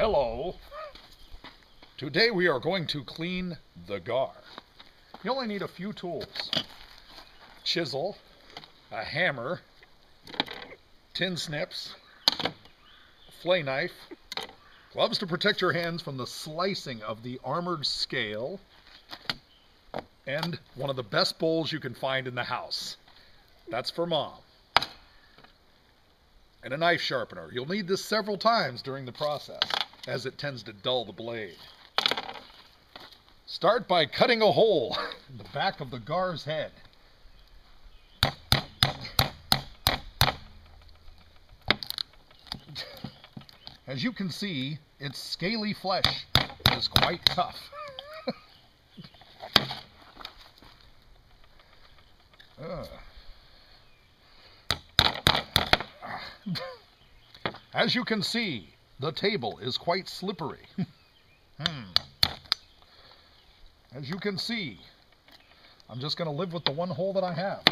Hello. Today we are going to clean the gar. You only need a few tools. Chisel, a hammer, tin snips, a fillet knife, gloves to protect your hands from the slicing of the armored scale, and one of the best bowls you can find in the house. That's for Mom. And a knife sharpener. You'll need this several times during the process, as it tends to dull the blade. Start by cutting a hole in the back of the gar's head. As you can see, its scaly flesh is quite tough. As you can see, the table is quite slippery. As you can see, I'm just going to live with the one hole that I have.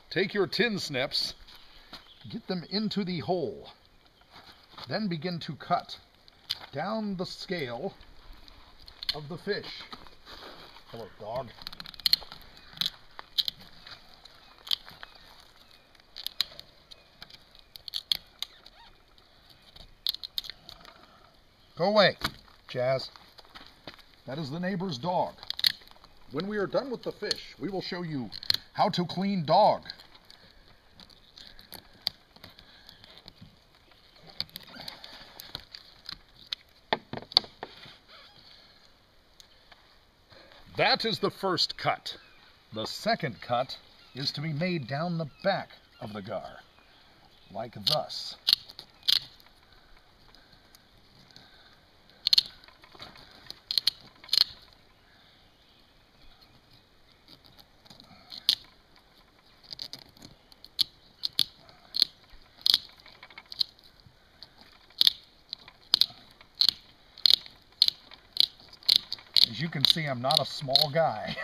Take your tin snips, get them into the hole, then begin to cut down the scale of the fish. Hello, dog. Go away, Jazz. That is the neighbor's dog. When we are done with the fish, we will show you how to clean dog. That is the first cut. The second cut is to be made down the back of the gar, like thus. As you can see, I'm not a small guy.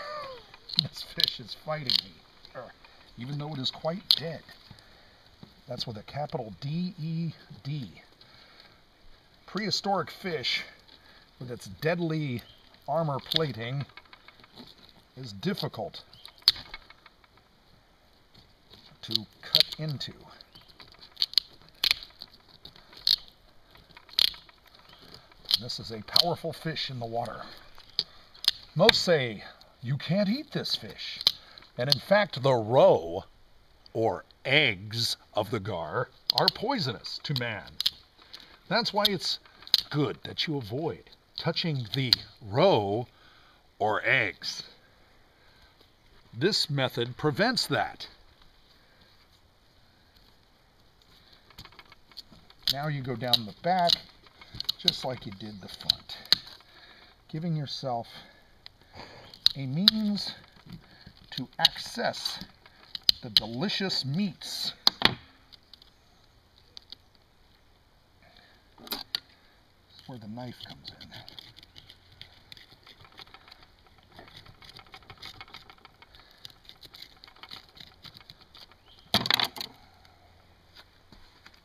This fish is fighting me, even though it is quite dead. That's with a capital D-E-D. Prehistoric fish, with its deadly armor plating, is difficult to cut into. This is a powerful fish in the water. Most say you can't eat this fish. And in fact, the roe, or eggs of the gar, are poisonous to man. That's why it's good that you avoid touching the roe or eggs. This method prevents that. Now you go down the back, just like you did the front, giving yourself a means to access the delicious meats. This is where the knife comes in.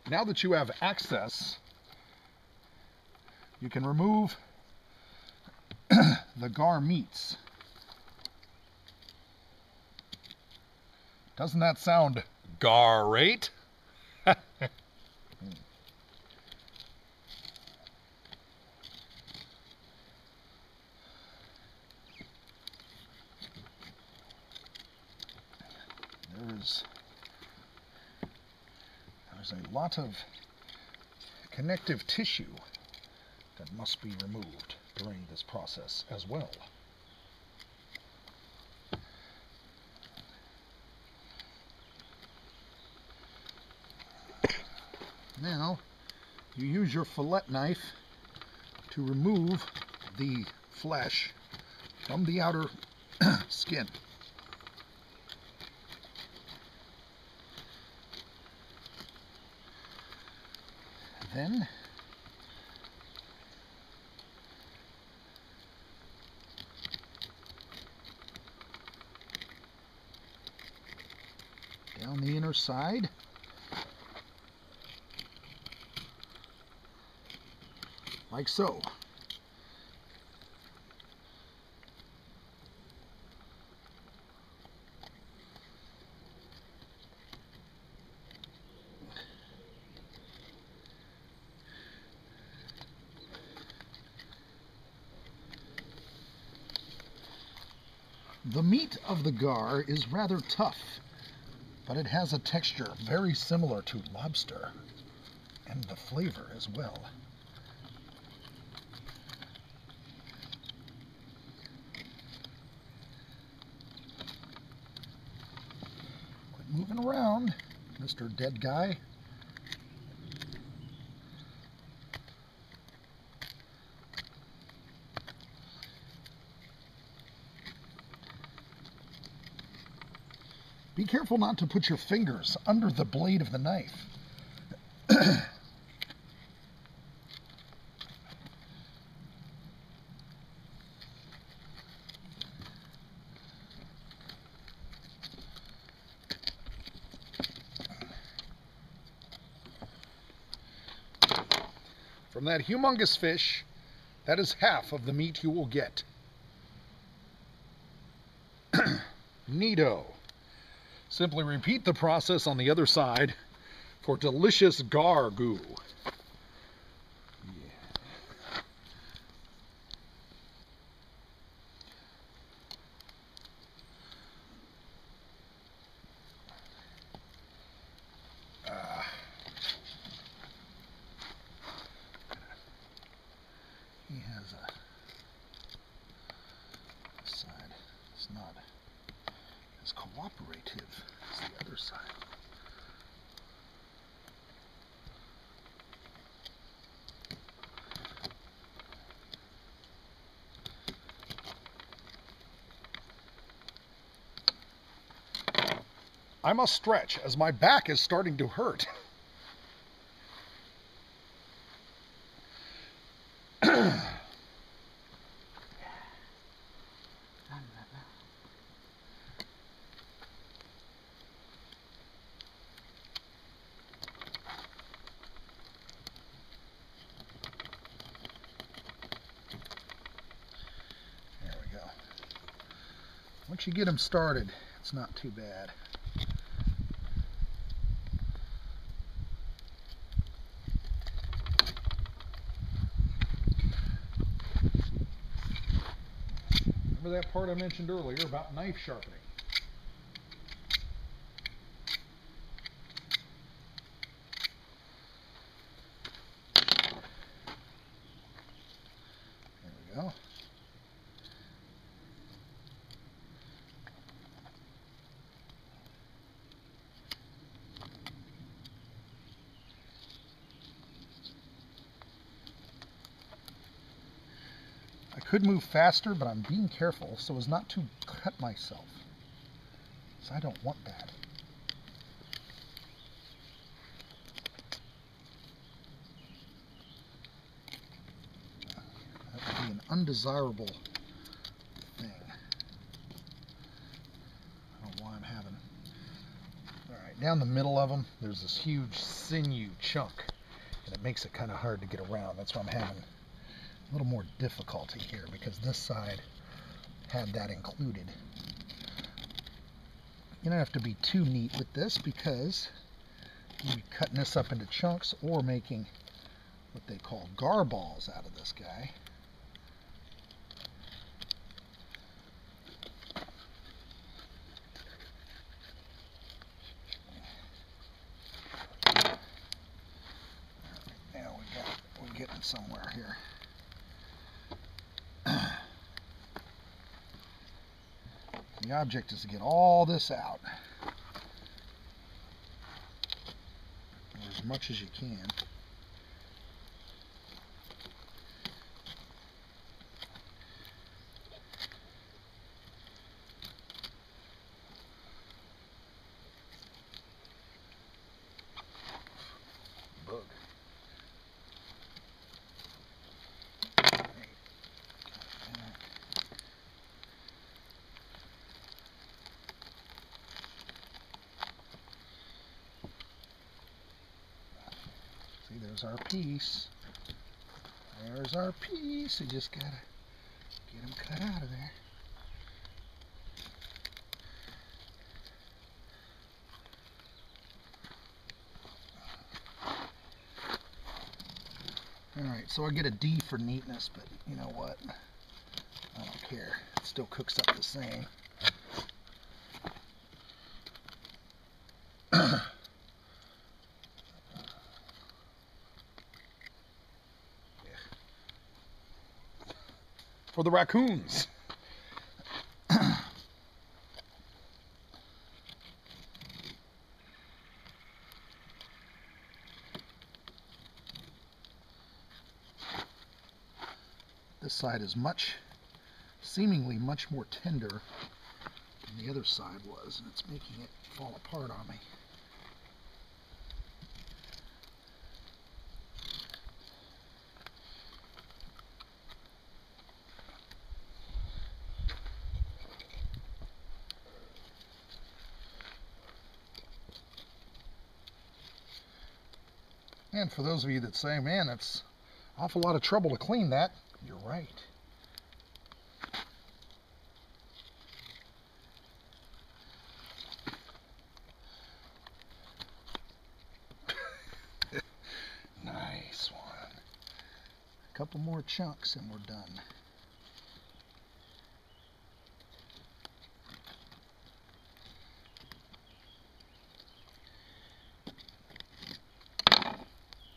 Now that you have access, you can remove the gar meats. Doesn't that sound gar-rate? There's a lot of connective tissue that must be removed during this process as well. Now, you use your fillet knife to remove the flesh from the outer skin. Then, down the inner side. like so. The meat of the gar is rather tough, but it has a texture very similar to lobster, and the flavor as well. Quit moving around, Mr. Dead Guy. Be careful not to put your fingers under the blade of the knife. From that humongous fish, that is half of the meat you will get. Neato. Simply repeat the process on the other side for delicious gar goo. He has a side. It's not as cooperative as the other side. I must stretch as my back is starting to hurt. Once you get them started, it's not too bad. Remember that part I mentioned earlier about knife sharpening? There we go. I could move faster, but I'm being careful so as not to cut myself. So I don't want that. That would be an undesirable thing. I don't know why I'm having. Alright, down the middle of them, there's this huge sinew chunk, and it makes it kind of hard to get around. That's why I'm having a little more difficulty here, because this side had that included. You don't have to be too neat with this, because you'll be cutting this up into chunks or making what they call gar balls out of this guy. Now we're getting somewhere here. The object is to get all this out, or as much as you can. Bug. See, there's our piece. There's our piece. We just gotta get them cut out of there. Alright, so I get a D for neatness, but you know what? I don't care. It still cooks up the same. For the raccoons. This side is seemingly much more tender than the other side was, and it's making it fall apart on me. And for those of you that say, man, that's an awful lot of trouble to clean that, you're right. Nice one. A couple more chunks and we're done.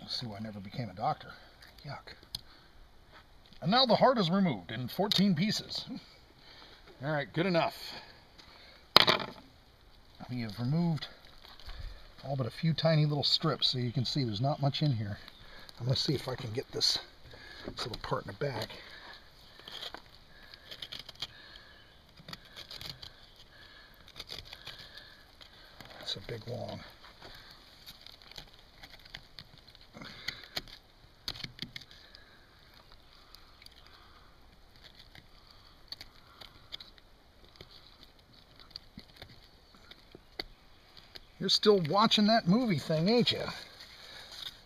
See why I never became a doctor. Yuck. And now the heart is removed in 14 pieces. Alright, good enough. We have removed all but a few tiny little strips, so you can see there's not much in here. I'm going to see if I can get this little part in the back. It's a big long. You're still watching that movie thing, ain't you?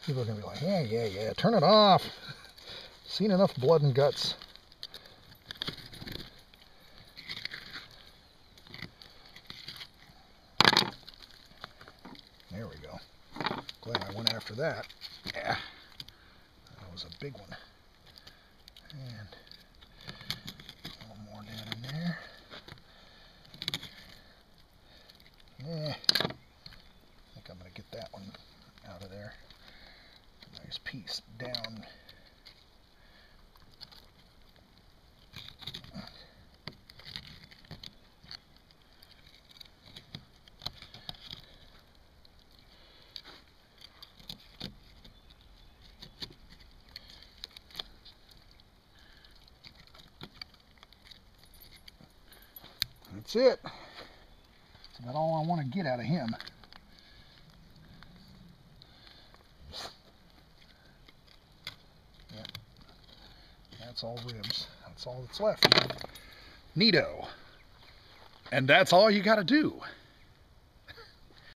People are going to be like, yeah, turn it off. Seen enough blood and guts. There we go. Glad I went after that. Yeah, that was a big one. And a little more down in there. Yeah. I'm going to get that one out of there. Nice piece down. That's it. That's about all I want to get out of him. That's all ribs. That's all that's left. Neato. And that's all you got to do.